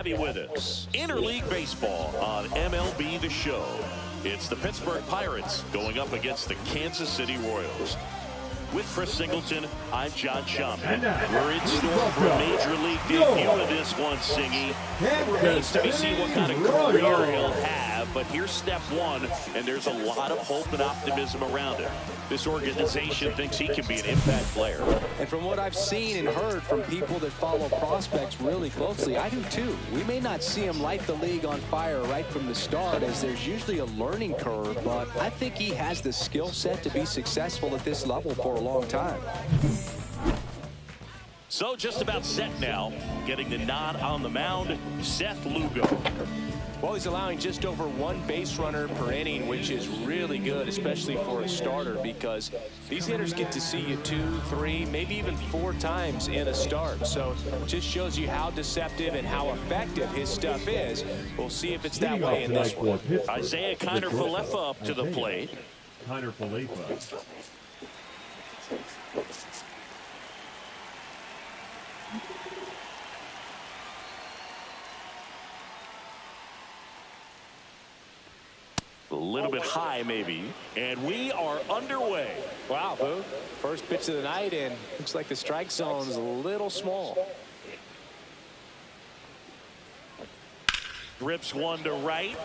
Be with us. Interleague baseball on MLB The Show. It's the Pittsburgh Pirates going up against the Kansas City Royals. With Chris Singleton, I'm John Schaumburg. We're in store for a major league debut of this one, Singy. It remains to be seen what kind of career he'll have, but here's step one, and there's a lot of hope and optimism around it. This organization thinks he can be an impact player. And from what I've seen and heard from people that follow prospects really closely, I do too. We may not see him light the league on fire right from the start, as there's usually a learning curve, but I think he has the skill set to be successful at this level for a long time. So just about set now, getting the nod on the mound, Seth Lugo. Well, he's allowing just over one base runner per inning, which is really good, especially for a starter, because these hitters get to see you 2, 3, maybe even 4 times in a start. So it just shows you how deceptive and how effective his stuff is. We'll see if it's that way in this one. Isaiah Kiner-Falefa up to the plate. Kiner-Falefa. A little bit high, maybe. And we are underway. Wow, Boo. First pitch of the night, and looks like the strike zone is a little small. Drips one to right.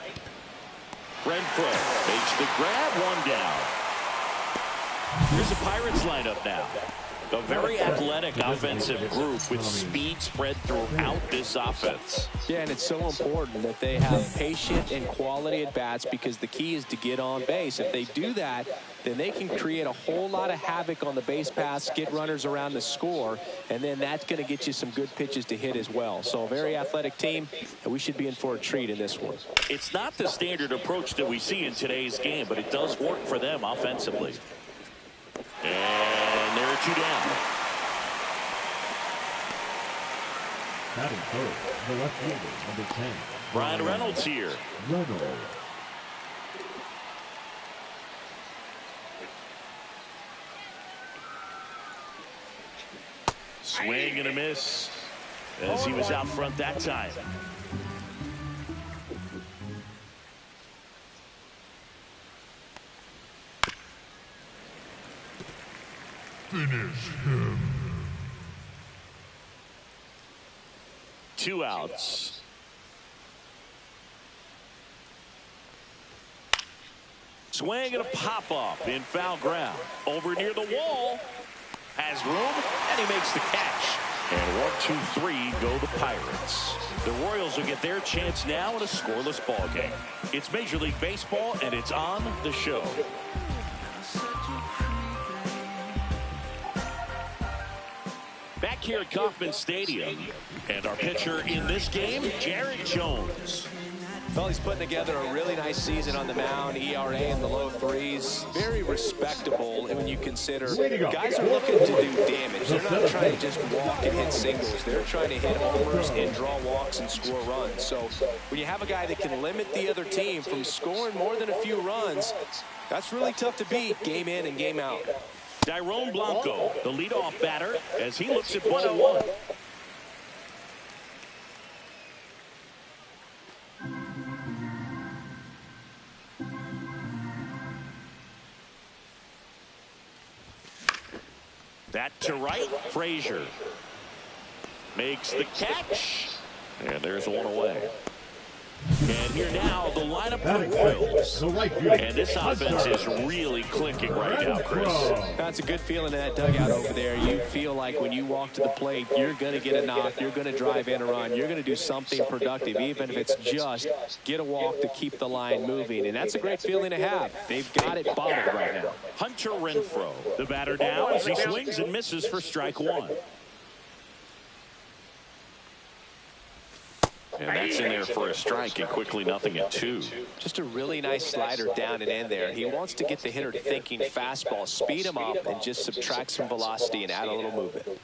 Renfroe makes the grab, one down. Here's the Pirates lineup now. A very athletic offensive group with speed spread throughout this offense. Yeah, and it's so important that they have patient and quality at-bats, because the key is to get on base. If they do that, then they can create a whole lot of havoc on the base paths, get runners around the score, and then that's going to get you some good pitches to hit as well. So a very athletic team, and we should be in for a treat in this one. It's not the standard approach that we see in today's game, but it does work for them offensively. And there are 2 down. Batting third, the left fielder, number 10. Brian Reynolds here. Reynolds. Swing and a miss as he was out front that time. Finish him. 2 outs. Swing and a pop-up in foul ground. Over near the wall. Has room, and he makes the catch. And 1, 2, 3 go the Pirates. The Royals will get their chance now in a scoreless ball game. It's Major League Baseball, and it's on the show. Back here at Kauffman Stadium, and our pitcher in this game, Jared Jones. Well, he's putting together a really nice season on the mound. ERA in the low 3s. Very respectable when you consider guys are looking to do damage. They're not trying to just walk and hit singles. They're trying to hit homers and draw walks and score runs. So when you have a guy that can limit the other team from scoring more than a few runs, that's really tough to beat game in and game out. Dairon Blanco, the leadoff batter, as he looks at ball 1. That to right, Frazier makes the catch, and there's one away. And here now, the lineup for the Royals. And this offense is really clicking right now, Chris. That's a good feeling in that dugout over there. You feel like when you walk to the plate, you're going to get a knock, you're going to drive in a run, you're going to do something productive, even if it's just get a walk to keep the line moving. And that's a great feeling to have. They've got it bottled right now. Hunter Renfroe, the batter now, as he swings and misses for strike 1. And that's in there for a strike, and quickly 0-2. Just a really nice slider down and in there. He wants to get the hitter thinking fastball, speed him up, and just subtract some velocity and add a little movement.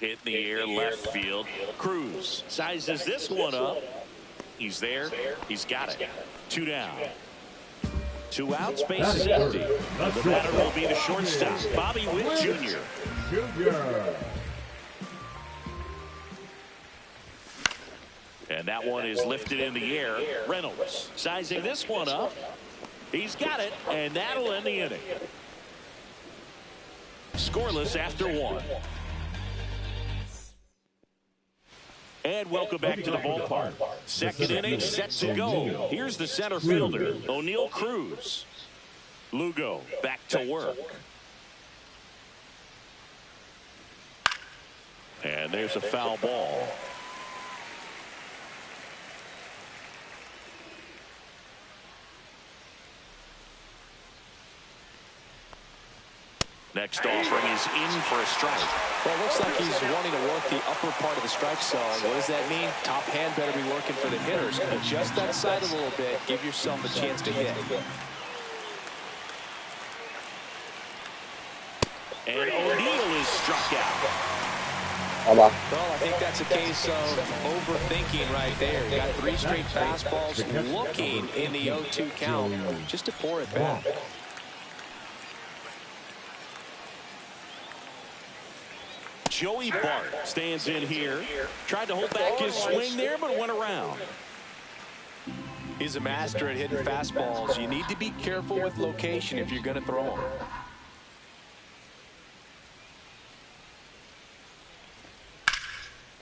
Hit in the air, left field. Cruz sizes this one up. He's there. He's got it. 2 down. 2 outs, base is empty. The batter will be the shortstop, Bobby Witt Jr. And that one is lifted in the air. Reynolds sizing this one up. He's got it, and that'll end the inning. Scoreless after one. And welcome back to the ballpark. Second inning set to go. Here's the center fielder, O'Neal Cruz. Lugo back to work. And there's a foul ball. Next offering is in for a strike. Well, it looks like he's wanting to work the upper part of the strike zone. What does that mean? Top hand better be working for the hitters. Adjust that side a little bit. Give yourself a chance to hit. And O'Neal is struck out. Well, I think that's a case of overthinking right there. You got 3 straight fastballs looking in the 0-2 count just to pour it back. Joey Bart stands in here. Tried to hold back his swing there, but went around. He's a master at hitting fastballs. You need to be careful with location if you're going to throw them.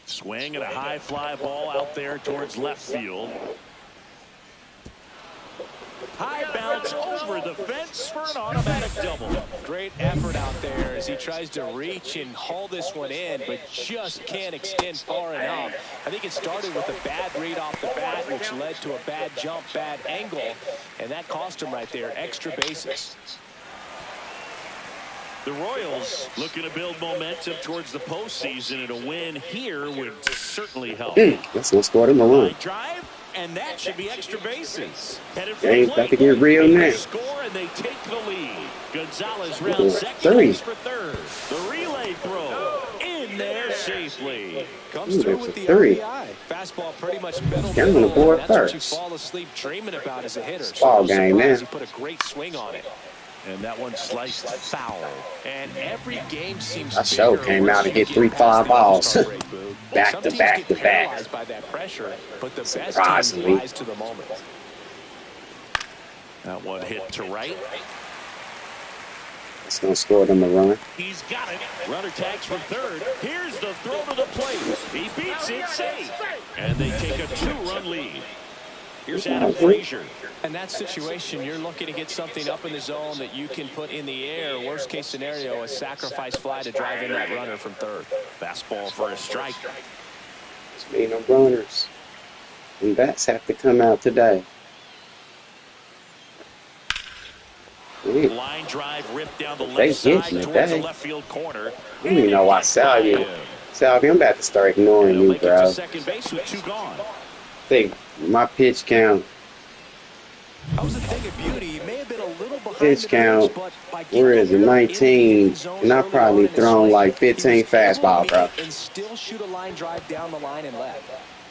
Swing and a high fly ball out there towards left field. High bounce over the fence for an automatic double. Great effort out there as he tries to reach and haul this one in, but just can't extend far enough. I think it started with a bad read off the bat, which led to a bad jump, bad angle, and that cost him right there. Extra bases. The Royals looking to build momentum towards the postseason, and a win here would certainly help. That's no score in the run. Drive, and that should be extra bases. Headed for They ain't about to get real now. Score, and they take the lead. Gonzalez rounds second for third. The relay throw in there safely. Comes through with the RBI. Fastball pretty much middle. Down on the board That's first. what you fall asleep dreaming about as a hitter. Ball game now. He put a great swing on it. And that one sliced foul. And every game seems that show came out and hit 3 fly balls. back to back to back. By that pressure, but the surprisingly. best to the moment. That one hit to right. It's going to score them a run. He's got it. Runner tags from third. Here's the throw to the plate. He beats it safe. And they take a 2-run lead. Here's Adam Frazier. In that situation, you're looking to get something up in the zone that you can put in the air. Worst case scenario, a sacrifice fly to drive in that runner from third. Fastball for a strike. Speaking of runners, and bats have to come out today. Line drive ripped down the left side towards the left field corner. I don't even know why Salvi, I'm about to start ignoring you, bro. Second base with 2 gone. I think my pitch count. That was a thing of beauty. He may have been a little behind Pitch count, where is it, 19, and I've probably thrown like 15 fastball, bro. And still shoot a line drive down the line and left.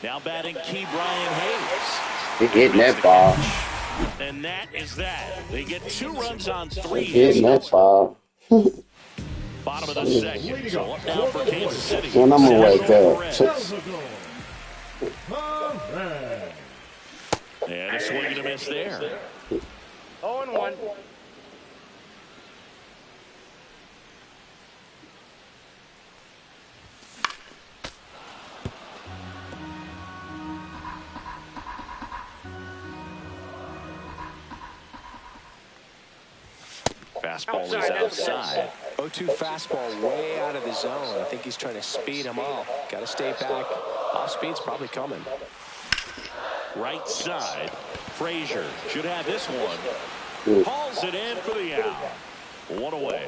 Now batting Key Brian Hayes. They hitting that ball. And that is that. They get 2 runs on 3 They hitting that ball. Bottom of the second. So up now for Kansas City. When I'm gonna wake up. And a swing and a miss there. 0-1. Fastball is outside. 0-2 fastball way out of the zone. I think he's trying to speed him up. Got to stay back. Off speed's probably coming. Right side. Frazier should have this one. Hauls it in for the out. 1 away.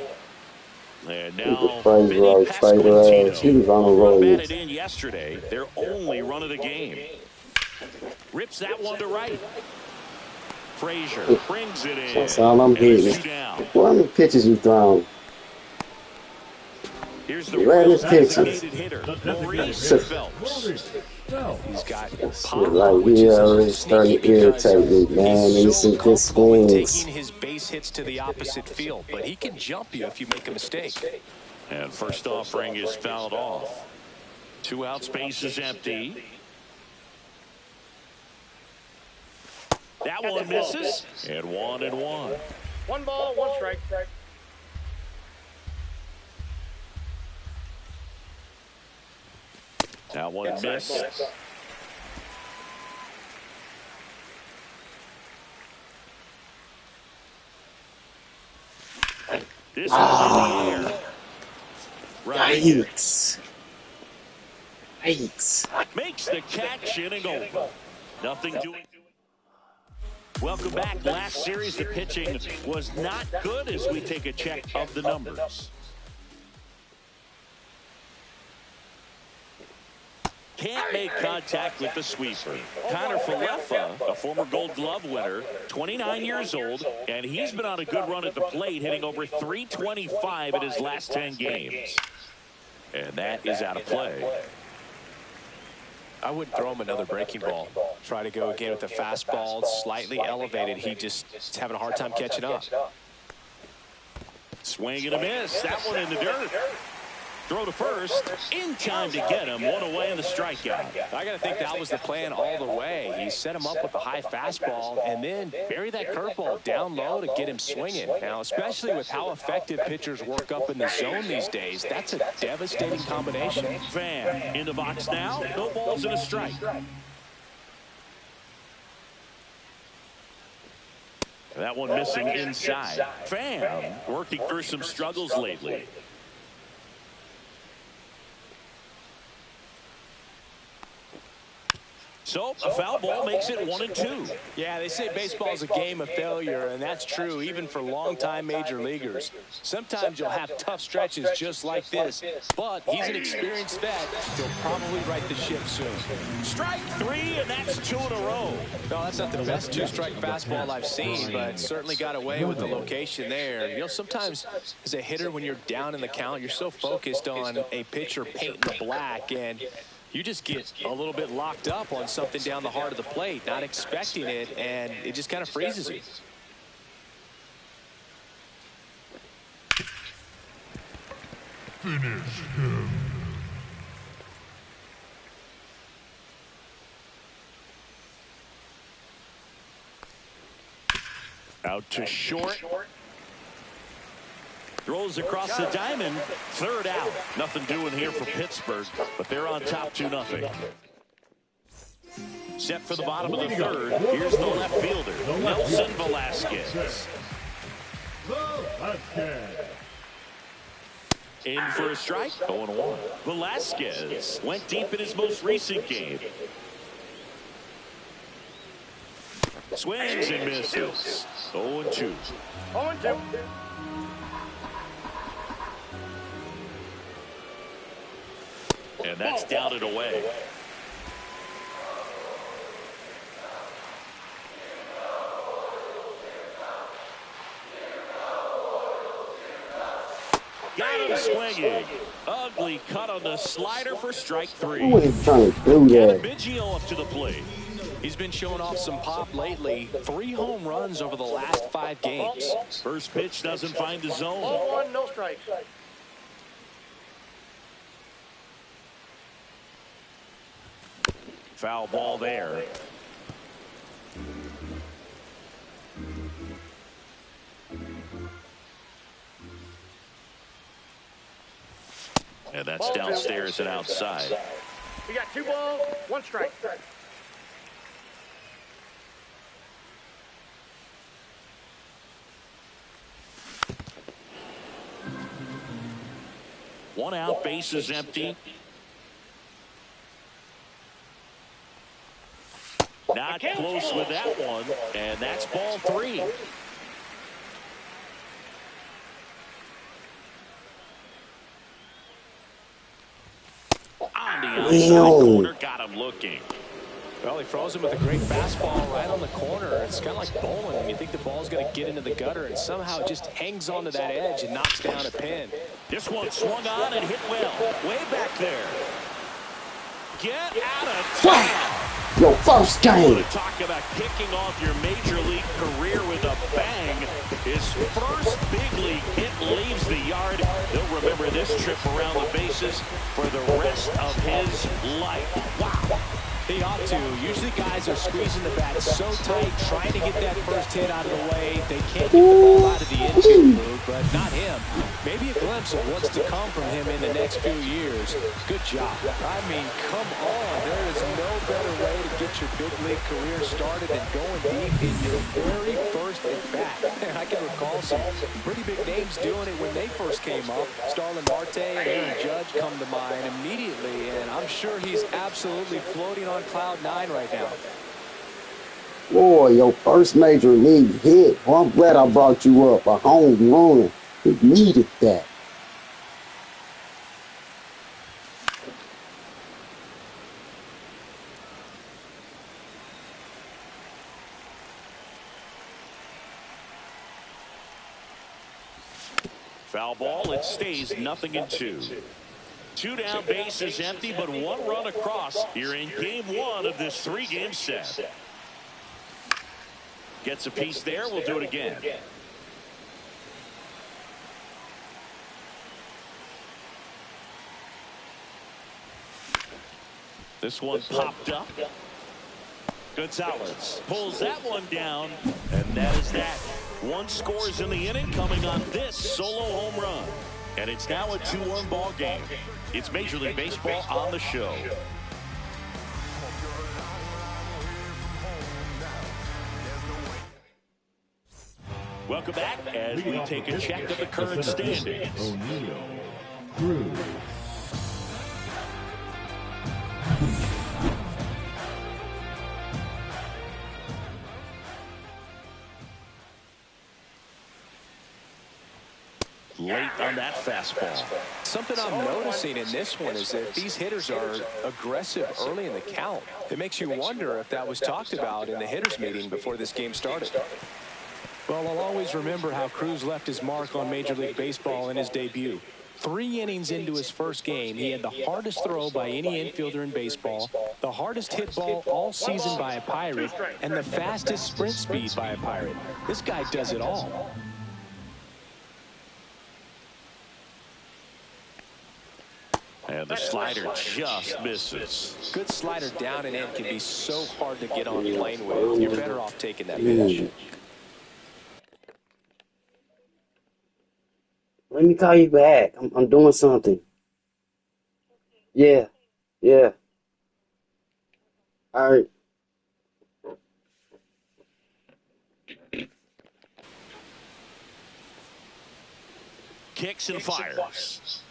And now Benny Pasquantino. He was on a roll. Batted in yesterday. Their only run of the game. Rips that one to right. Frazier brings it in. That's all I'm getting. What other pitches you thrown? Here's the Latest pitches. hitter, Maurice Phelps. He's got Like, he already starting to irritate me, man. These swings. taking his base hits to the opposite field, but he can jump you if you make a mistake. And first offering is fouled off. 2 outs, base is empty. That one misses. And 1-1. 1 ball, 1 strike. That one missed. This one's in the air. Yikes. Yikes. Makes the catch, inning over. Nothing doing. Welcome back. Last series, the pitching was not good as we take a check of the numbers. Can't make contact with the sweeper. Connor Falefa, a former Gold Glove winner, 29 years old, and he's been on a good run at the plate, hitting over .325 in his last 10 games. And that is out of play. I wouldn't throw him another breaking ball. Try to go again with the fastball, slightly elevated. He just is having a hard time catching up. Swing and a miss. That one in the dirt. Throw to first, in time to get him. One away in the strikeout. I got to think that was the plan all the way. He set him up with a high fastball and then bury that curveball down low to get him swinging. Now, especially with how effective pitchers work up in the zone these days, that's a devastating combination. Fan in the box now. No balls and a strike. That one missing inside. Fan working through some struggles lately. So a foul ball makes it 1-2. Yeah, they say baseball is a game of failure, and that's true even for longtime major leaguers. Sometimes you'll have tough stretches just like this, but he's an experienced vet. He'll probably right the ship soon. Strike 3, and that's 2 in a row. No, that's not the best 2-strike fastball I've seen, but certainly got away with the location there. You know, sometimes as a hitter, when you're down in the count, you're so focused on a pitcher painting the black, and you just get a little bit locked up on something down the heart of the plate, not expecting it, and it just kind of freezes you. Finish him. Out to short. Throws across the diamond. Third out. Nothing doing here for Pittsburgh, but they're on top 2-0. Set for the bottom of the third. Here's the left fielder, Nelson Velasquez. In for a strike. 0-1. Velasquez went deep in his most recent game. Swings and misses. 0-2. 0-2. And that's down and away. Got him swinging. Ugly cut on the slider for strike 3. Who is trying to do that? Biggio up to the plate. He's been showing off some pop lately. 3 home runs over the last 5 games. First pitch doesn't find the zone. 0-1, no strikes. Foul ball there. And that's downstairs and outside. We got 2 balls, 1 strike. One out, base is empty. Not close with that one, and that's ball 3. On the outside corner, got him looking. Well, he froze him with a great fastball right on the corner. It's kind of like bowling. You think the ball's going to get into the gutter, and somehow it just hangs onto that edge and knocks down a pin. This one swung on and hit well. Way back there. Get out of town. Your first game. Talk about kicking off your major league career with a bang. His first big league hit leaves the yard. He'll remember this trip around the bases for the rest of his life. Wow. He ought to. Usually guys are squeezing the bat so tight, trying to get that first hit out of the way. They can't get the ball out of the infield, Luke, but not him. Maybe a glimpse of what's to come from him in the next few years. Good job. I mean, come on. There is no better way to get your big league career started than going deep in your very first at-bat. I can recall some pretty big names doing it when they first came up. Starlin Marte and Aaron Judge come to mind immediately, and I'm sure he's absolutely floating on cloud 9 right now. Boy, your first major league hit. Well, I'm glad I brought you up. A home run. We needed that. Foul ball. It stays 0-2. 2 down, bases empty, but 1 run across here in game 1 of this 3-game set. Gets a piece there. We'll do it again. This one popped up. Gonzalez pulls that one down, and that is that. 1 scores in the inning coming on this solo home run. And it's now a 2-1 ball game. It's Major League Baseball on the show. Welcome back as we take a check of the current standings. O'Neill, Cruz. Late on that fastball. Something I'm noticing in this one is that these hitters are aggressive early in the count. It makes you wonder if that was talked about in the hitters meeting before this game started. Well, I'll always remember how Cruz left his mark on Major League Baseball in his debut. 3 innings into his first game, he had the hardest throw by any infielder in baseball, the hardest hit ball all season by a Pirate, and the fastest sprint speed by a Pirate. This guy does it all. And the slider just misses. Good slider down and in can be so hard to get on plane with. You're better off taking that pitch. Let me call you back. I'm doing something. Yeah. Yeah. All right. Kicks and fires.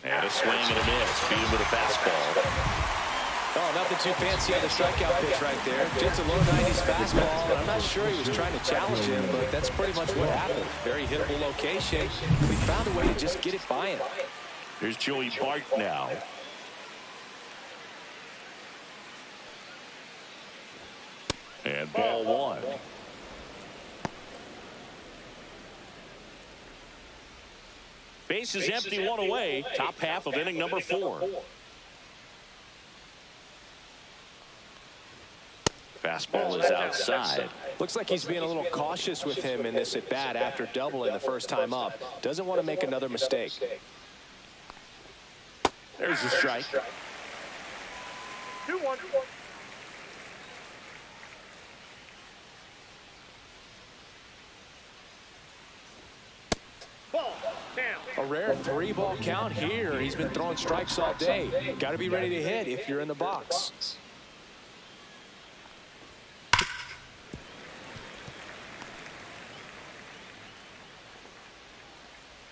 And a swing and a miss. Beat him with a fastball. Oh, nothing too fancy on the strikeout pitch right there. Just a low 90s fastball. I'm not sure he was trying to challenge him, but that's pretty much what happened. Very hittable location. We found a way to just get it by him. Here's Joey Bart now. And ball 1. Base is empty, 1 away. Top half of inning number 4. Fastball is outside. Looks like he's being a little cautious with him in this at-bat after doubling the first time up. Doesn't want to make another mistake. There's the strike. 2-1. Ball down. A rare 3-ball count here. He's been throwing strikes all day. Got to be ready to hit if you're in the box.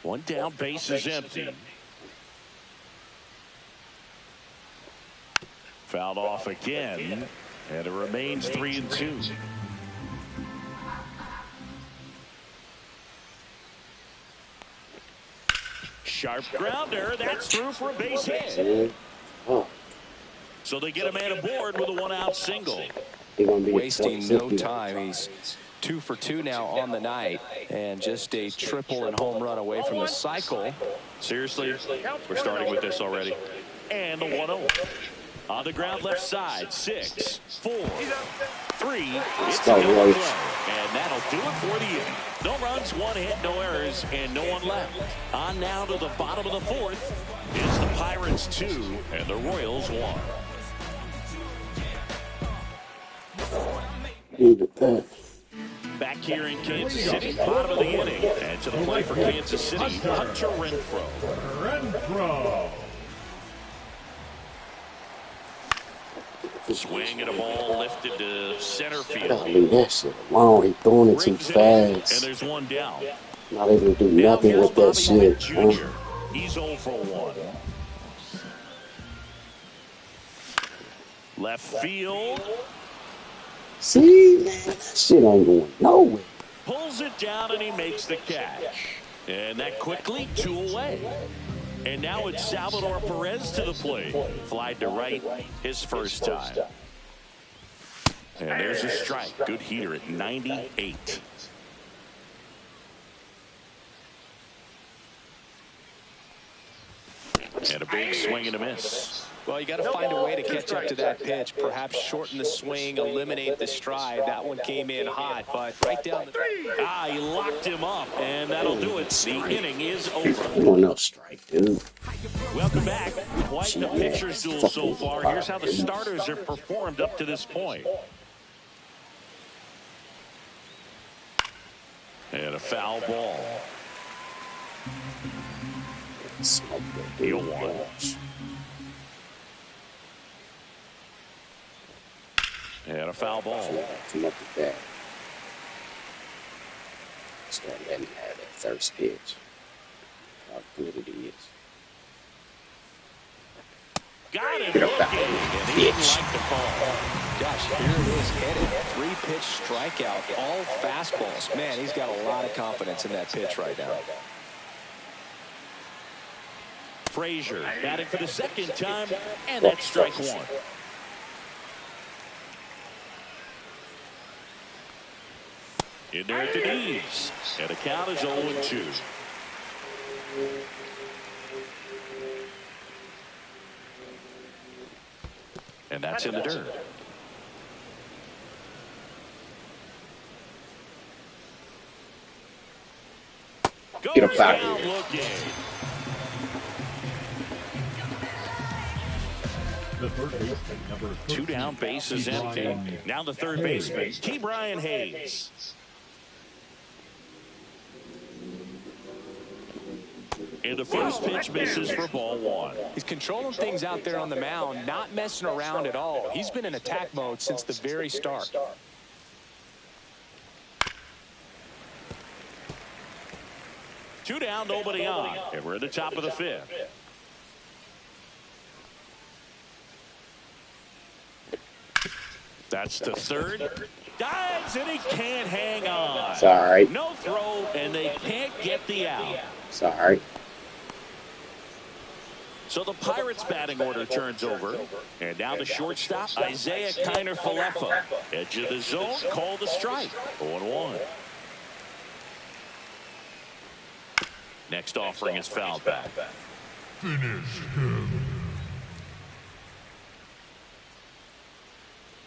One down, base is empty. Fouled off again, and it remains 3-2. Sharp grounder, that's through for a base hit. So they get a man aboard with a 1-out single. Wasting no time. He's 2 for 2 now on the night, and just a triple and home run away from the cycle. Seriously, we're starting with this already. And the 1-0. On the ground left side, 6, 4, 3. It's go, a double Roach. play. And that'll do it for the inning. No runs, 1 hit, no errors, and no one left. On now to the bottom of the 4th. It's the Pirates 2 and the Royals 1. Needed that. Back here in Kansas City, bottom of the inning. And to the plate for Kansas City, Hunter Renfroe. Renfroe. Swing and a ball lifted to center Gotta field. leave that shit alone. He throwing it too Brings it in, and fast. there's one down. Not able to do Now nothing here's with that Bobby shit. Witt Jr. He's 0 for 1. Left field. See, man, that shit ain't going nowhere. Pulls it down, and he makes the catch. And that quickly, 2 away. And now it's Salvador Perez to the plate. Flied to right his first time. And there's a strike. Good heater at 98. And a big swing and a miss. Well, you got to find a way to catch up to that pitch. Perhaps shorten the swing, eliminate the stride. That one came in hot, but right down the... He locked him up, and that'll do it. The inning is over. Come on, no strike, dude. Welcome back. Quite the pitcher's duel so far. Here's how the starters have performed up to this point. And a foul ball. Smoke that Deal dude. one. And a foul ball. Come up with that. Start letting him have that first pitch. How good it is. Got him Get up looking, that and he didn't bitch. like the call. Gosh, here it is, headed. 3-pitch strikeout, all fastballs. Man, he's got a lot of confidence in that pitch right now. Frazier batting for the second time, and that's strike 1. In there at the knees, and the count is 0-2. And that's in the dirt. Get up Goes out down here. looking. The third baseman, number 2 down, 13, bases empty. Brian Now the third baseman, T. Brian Hayes. And the first pitch misses for ball 1. He's controlling things out there on the mound, not messing around at all. He's been in attack mode since the very start. Two down, nobody on. And we're at the top of the 5th. That's the third. Dives, and he can't hang on. Sorry. No throw, and they can't get the out. Sorry. So the Pirates batting order turns over. And now the shortstop, Isaiah Kiner-Falefa. Edge of the zone, call the strike. 0-1. Next offering is fouled back. Finish him.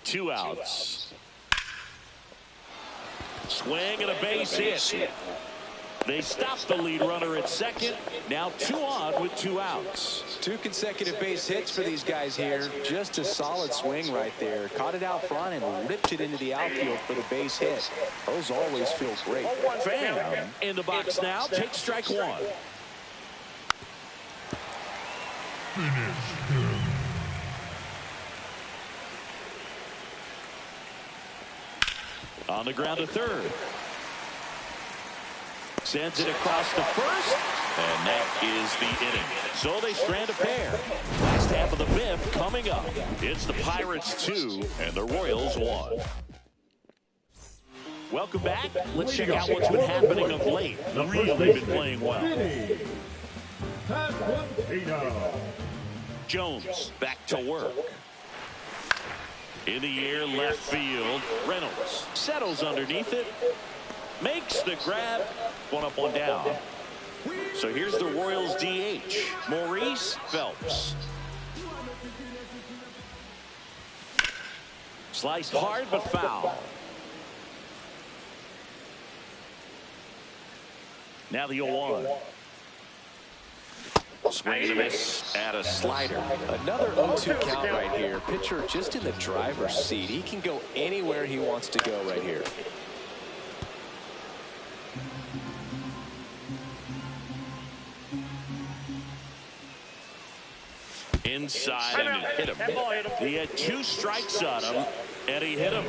2 outs. Swing and a base hit. They stop the lead runner at second. Now 2 on with 2 outs. 2 consecutive base hits for these guys here. Just a solid swing right there. Caught it out front and ripped it into the outfield for the base hit. Those always feel great. Pham in the box now. Takes strike 1. Finish him. On the ground to third. Sends it across the first. And that is the inning. So they strand a pair. Last half of the 5th coming up. It's the Pirates 2 and the Royals 1. Welcome back. Let's check out what's been happening of late. Really been playing well. Jones back to work. In the air, left field. Reynolds settles underneath it. Makes the grab. 1 up, 1 down. So here's the Royals DH, Maurice Phelps. Sliced hard, but foul. Now the 0-1. Swing and a miss at a slider. Another 0-2 count right here. Pitcher just in the driver's seat. He can go anywhere he wants to go right here. Inside and hit him. He had 2 strikes on him, and he hit him.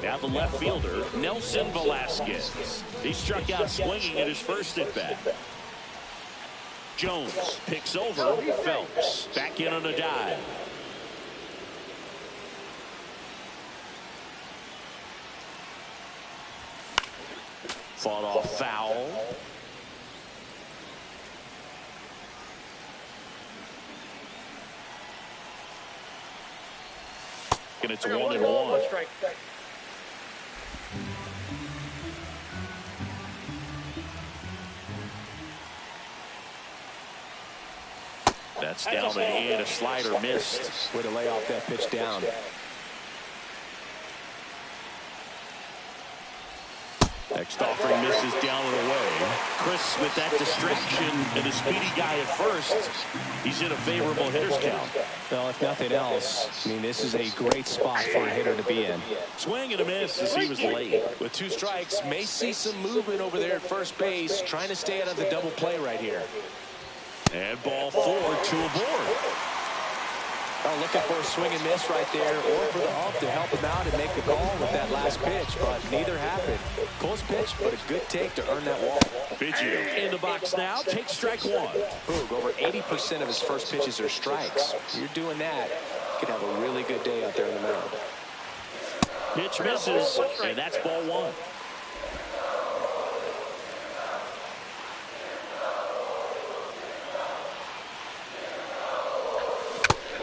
Now the left fielder, Nelson Velasquez. He struck out swinging at his first at bat. Jones picks over Phelps. Back in on a dive. Fought off foul. And it's 1-1. That's down and a slider missed. Way to lay off that pitch down. Next offering misses down and away. Chris with that distraction and a speedy guy at first. He's in a favorable hitter's count. Well, if nothing else, I mean, this is a great spot for a hitter to be in. Swing and a miss as he was late. With 2 strikes, may see some movement over there at first base, trying to stay out of the double play right here. And ball 4, 2 aboard. Oh, looking for a swing and miss right there, or for the ump to help him out and make the call with that last pitch, but neither happened. Close pitch, but a good take to earn that walk. Biggio in the box now, takes strike 1. Boog, over 80% of his first pitches are strikes. You're doing that, you could have a really good day out there on the mound. Pitch misses, and that's ball 1.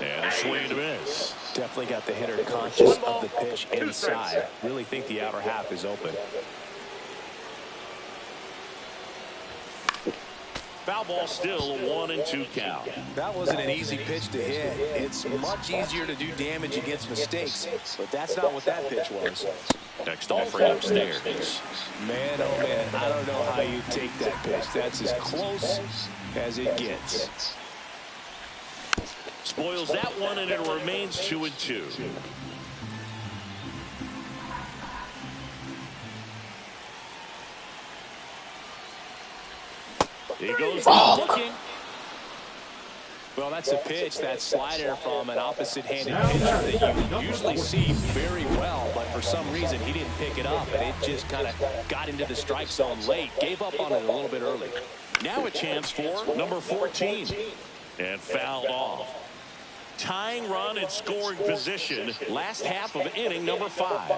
And a swing and a miss. Definitely got the hitter conscious of the pitch inside. Really think the outer half is open. Foul ball still, a 1-2 count. That wasn't an easy pitch to hit. It's much easier to do damage against mistakes, but that's not what that pitch was. Next offering upstairs. Man, oh man, I don't know how you take that pitch. That's as close as it gets. Spoils that one, and it remains 2-2. He goes looking. Well, that's a pitch, that slider from an opposite-handed pitcher that you usually see very well, but for some reason he didn't pick it up, and it just kind of got into the strike zone late. Gave up on it a little bit early. Now a chance for number 14. And fouled off. Tying run in scoring position. Last half of inning number 5.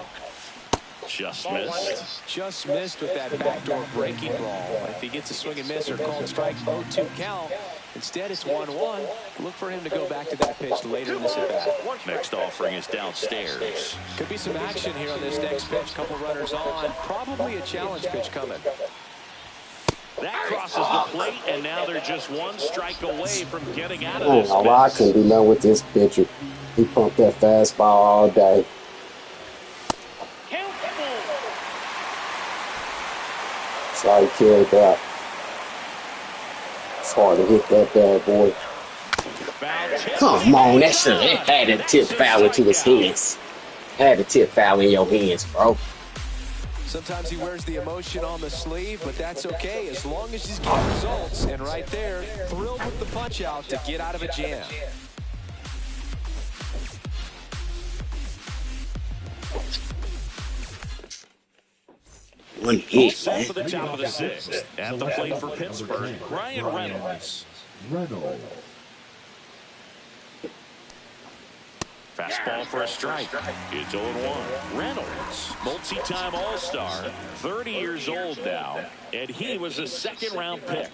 Just missed. Just missed with that backdoor breaking ball. If he gets a swing and miss or called strike, 0-2 count. Instead, it's 1-1. Look for him to go back to that pitch later in this at-bat. Next offering is downstairs. Could be some action here on this next pitch. Couple runners on. Probably a challenge pitch coming. That crosses the plate, and now they're just 1 strike away from getting out of this. I couldn't do nothing with this pitcher. He pumped that fastball all day. Sorry, killed that. It's hard to hit that bad boy. Come on, that shit had to tip foul into his hands. Had to tip foul in your hands, bro. Sometimes he wears the emotion on the sleeve, but that's okay as long as he's getting results. And right there, thrilled with the punch out to get out of a jam. One hit. Set for the top of the 6th. At the plate for Pittsburgh, Ryan Reynolds. Fastball for a strike. It's 0-1. Reynolds, multi-time All-Star, 30 years old now, and he was a second-round pick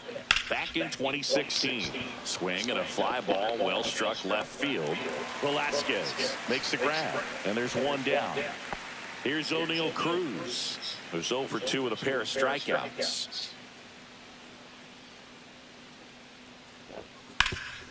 back in 2016. Swing and a fly ball, well struck left field. Velasquez makes the grab, and there's 1 down. Here's O'Neal Cruz, who's 0 for 2 with a pair of strikeouts.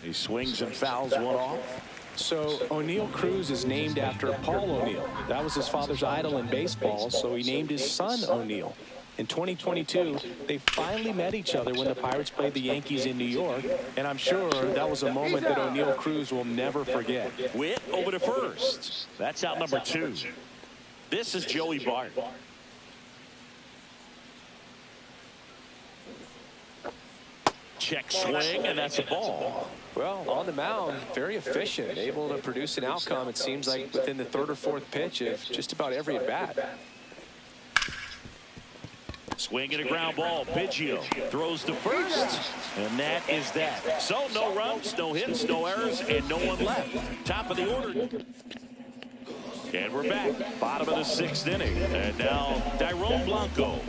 He swings and fouls 1 off. So O'Neal Cruz is named after Paul O'Neal. That was his father's idol in baseball, so he named his son O'Neal. In 2022, they finally met each other when the Pirates played the Yankees in New York, and I'm sure that was a moment that O'Neal Cruz will never forget. Witt over to first. That's out number 2. This is Joey Bart. Check swing, and that's a ball. Well, on the mound, very efficient, able to produce an outcome, it seems like, within the 3rd or 4th pitch of just about every at-bat. Swing and a ground ball. Biggio throws to first, and that is that. So no runs, no hits, no errors, and no one left. Top of the order. And we're back. Bottom of the 6th inning. And now Tyrone Blanco.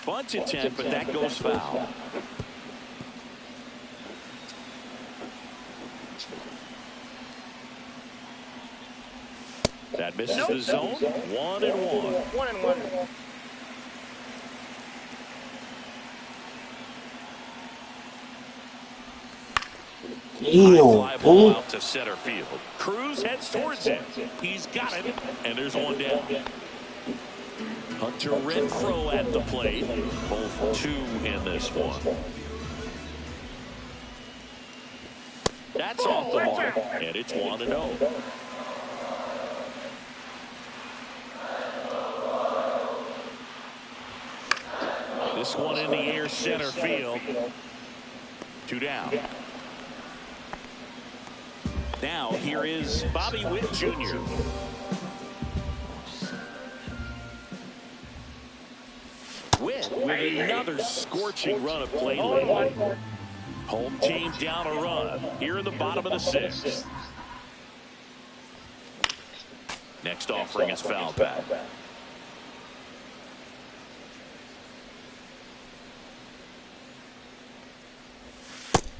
Bunt attempt, but that goes foul. That misses the zone. 1-1. 1-1. Fly ball out to center field. Cruz heads towards it. He's got it, and there's one down. Hunter Renfroe at the plate. Both 2 in this one. That's off the mark, and it's 1-0. This one in the air, center field. 2 down. Now here is Bobby Witt Jr. Witt with another scorching run of play lately. Home team down a run here in the bottom of the 6th. Next offering is foul back.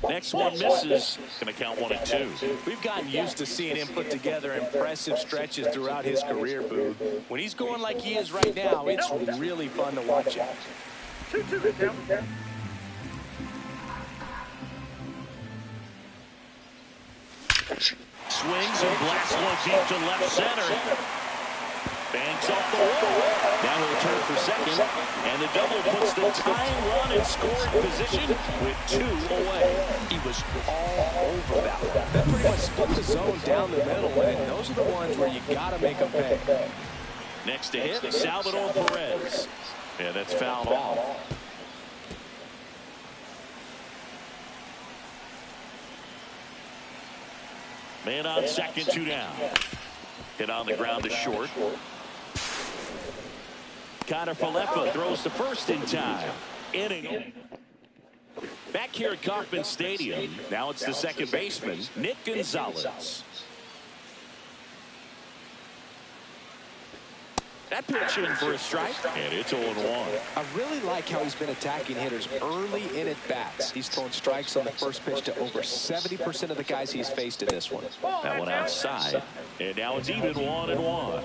Next one misses. Going to count 1-2. We've gotten used to seeing him put together impressive stretches throughout his career, Boo. When he's going like he is right now, it's really fun to watch him. 2-2 down. Swings and blasts one deep to left center. Banks off the wall. Now to return for second. And the double puts the tying run in scoring position with 2 away. He was all over that one. That pretty much split the zone down the middle, and those are the ones where you got to make them pay. Next to hit, Salvador Perez. Yeah, that's fouled off. Man on second, 2 down. Hit on the ground to short. Connor Falefa throws to first in time. Inning. Back here at Kauffman Stadium. Now it's the second baseman, Nick Gonzalez. That pitch in for a strike, and it's 0-1. I really like how he's been attacking hitters early in at bats. He's thrown strikes on the first pitch to over 70% of the guys he's faced in this one. That one outside, and now it's even 1-1.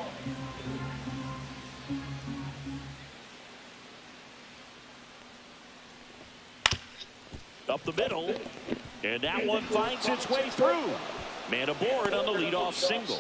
Up the middle, and that one finds its way through. Man aboard on the leadoff single.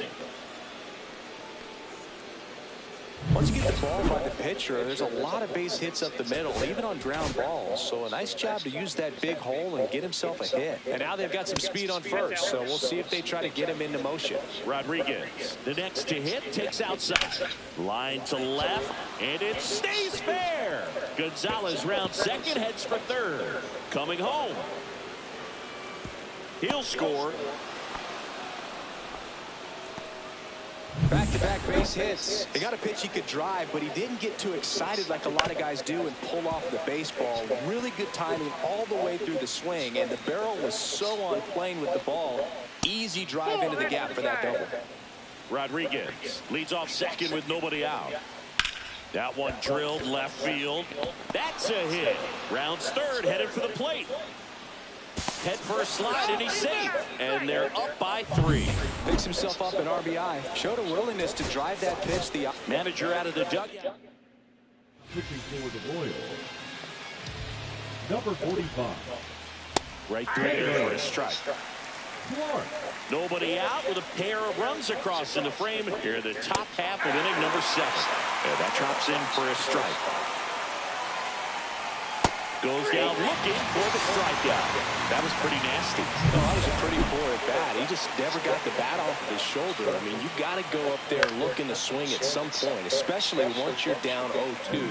Once you get the ball by the pitcher, there's a lot of base hits up the middle, even on ground balls. So a nice job to use that big hole and get himself a hit. And now they've got some speed on first, so we'll see if they try to get him into motion. Rodriguez, the next to hit, takes outside. Line to left, and it stays fair. Gonzalez rounds second, heads for third. Coming home. He'll score. Back-to-back base hits. They got a pitch he could drive, but he didn't get too excited like a lot of guys do and pull off the baseball. Really good timing all the way through the swing, and the barrel was so on plane with the ball. Easy drive into the gap for that double. Rodriguez leads off second with nobody out. That one drilled left field. That's a hit. Rounds third, headed for the plate. Head first slide, and he's safe. And they're up by 3. Picks himself up an RBI. Showed a willingness to drive that pitch. The manager out of the dugout. Pitching for the Royals, number 45. Right there for a strike. Nobody out with a pair of runs across in the frame here in the top half of inning number 7. And that drops in for a strike. Goes down looking for the strikeout. That was pretty nasty. Oh, that was a pretty poor at bat. He just never got the bat off of his shoulder. I mean, you got to go up there looking to swing at some point, especially once you're down 0-2.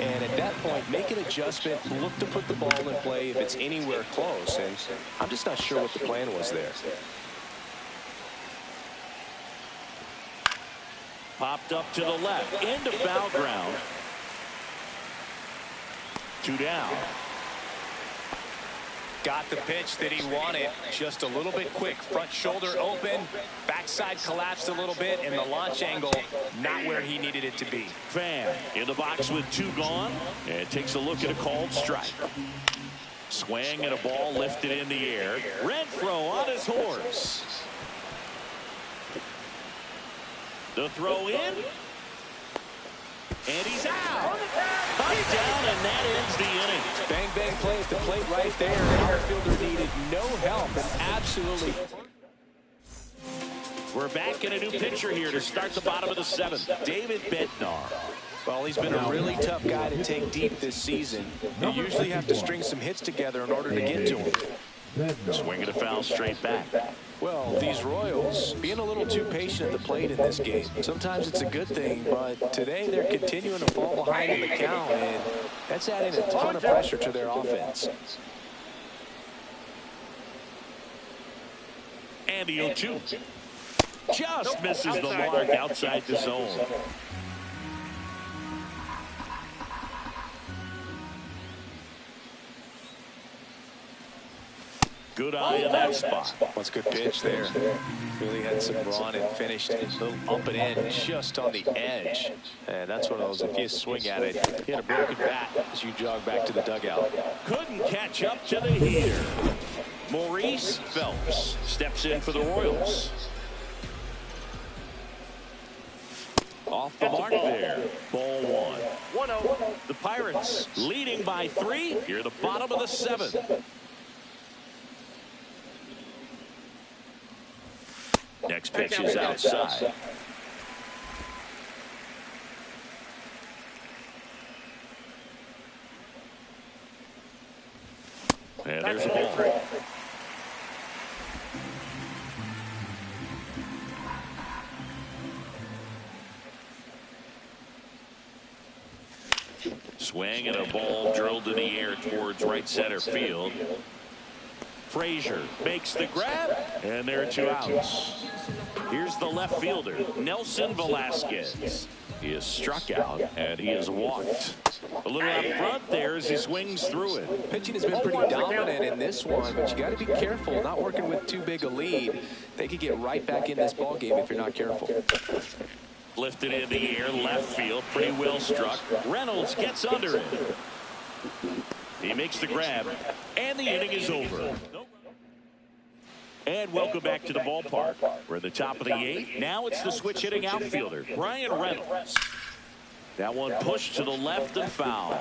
And at that point, make an adjustment, look to put the ball in play if it's anywhere close. And I'm just not sure what the plan was there. Popped up to the left, into foul ground. 2 down. Got the pitch that he wanted. Just a little bit quick. Front shoulder open. Backside collapsed a little bit. And the launch angle not where he needed it to be. Fan in the box with 2 gone. And takes a look at a called strike. Swing and a ball lifted in the air. Renfroe on his horse. The throw in. And he's out. Knocked down, and that ends the inning. Bang, bang play at the plate right there. The outfielder needed no help. And absolutely. We're back in a new pitcher here to start the bottom of the 7th. David Bednar. Well, he's been a really tough guy to take deep this season. You usually have to string some hits together in order to get to him. Swinging a foul straight back. Well, these Royals being a little too patient at the plate in this game. Sometimes it's a good thing, but today they're continuing to fall behind in the count, and that's adding a ton of pressure to their offense. And the 0-2. Just misses the mark outside the zone. Good eye in that spot. That's a good pitch there. Really had some run and finished a little up and in just on the edge. And that's one of those, if you swing at it, you had a broken bat as you jog back to the dugout. Couldn't catch up to the heater. Maurice Phelps steps in for the Royals. Off the mark there. Ball 1. 1-0. The Pirates leading by 3 here at the bottom of the 7th. Next pitch is outside. And there's the ball. Swing and a ball drilled in the air towards right center field. Frazier makes the grab, and there are 2 outs. Here's the left fielder, Nelson Velasquez. He is struck out, and he is walked. A little out front there as he swings through it. Pitching has been pretty dominant in this one, but you got to be careful. Not working with too big a lead. They could get right back in this ball game if you're not careful. Lifted in the air, left field, pretty well struck. Reynolds gets under it. He makes the grab, and the inning is over. And welcome back to the ballpark. We're at the top of the 8th. Now it's the switch hitting outfielder, Brian Reynolds. That one pushed to the left and foul.